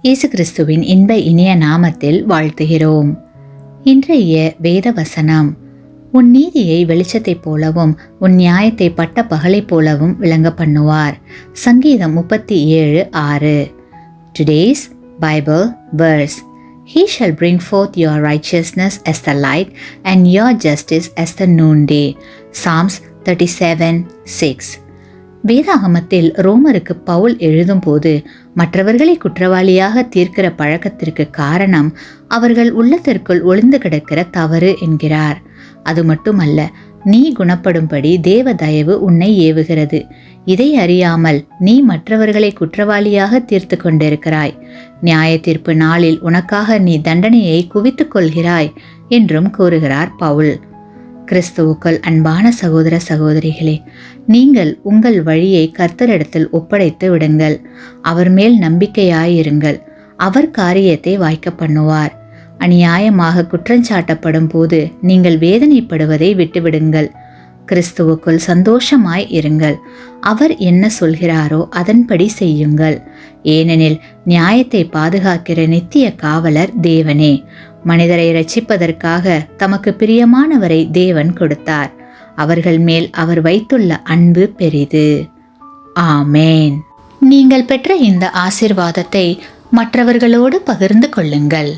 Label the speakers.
Speaker 1: இயேசு கிறிஸ்துவின் இன்ப இனிய நாமத்தில் வாழ்த்துகிறோம். இன்றைய வேத வசனம், உன் நீதியை வெளிச்சத்தைப் போலவும் உன் நியாயத்தை பட்ட பகலைப் போலவும் விளங்க பண்ணுவார். சங்கீதம் 37:6. Today's Bible verse. He shall bring forth your righteousness as the light and your justice as the noonday. Psalms 37:6. வேதாகமத்தில் ரோமருக்கு பவுல் எழுதும்போது மற்றவர்களை குற்றவாளியாக தீர்க்கிற பழக்கத்திற்கு காரணம் அவர்கள் உள்ளத்திற்குள் ஒளிந்து கிடக்கிற தவறு என்கிறார். அது மட்டுமல்ல, நீ குணப்படும்படி தேவ தயவு உன்னை ஏவுகிறது. இதை அறியாமல் நீ மற்றவர்களை குற்றவாளியாக தீர்த்து கொண்டிருக்கிறாய். நியாய தீர்ப்பு நாளில் உனக்காக நீ தண்டனையை குவித்துக் கொள்கிறாய் என்றும் கூறுகிறார் பவுல். கிறிஸ்துவுக்குள் அன்பான சகோதர சகோதரிகளே, நீங்கள் உங்கள் வழியை கர்த்தரிடத்தில் ஒப்படைத்து விடுங்கள். அவர் மேல் நம்பிக்கையாயிருங்கள். அவர் காரியத்தை வாய்க்க பண்ணுவார். அநியாயமாக குற்றஞ்சாட்டப்படும் போது நீங்கள் வேதனைப்படுவதை விட்டுவிடுங்கள். கிறிஸ்துவுக்குள் சந்தோஷமாய் இருங்கள். அவர் என்ன சொல்கிறாரோ அதன்படி செய்யுங்கள். ஏனெனில் நியாயத்தை பாதுகாக்கிற நித்திய காவலர் தேவனே. மனிதரை இரட்சிப்பதற்காக தமக்கு பிரியமானவரை தேவன் கொடுத்தார். அவர்கள் மேல் அவர் வைத்துள்ள அன்பு பெரிது. ஆமேன். நீங்கள் பெற்ற இந்த ஆசீர்வாதத்தை மற்றவர்களோடு பகிர்ந்து கொள்ளுங்கள்.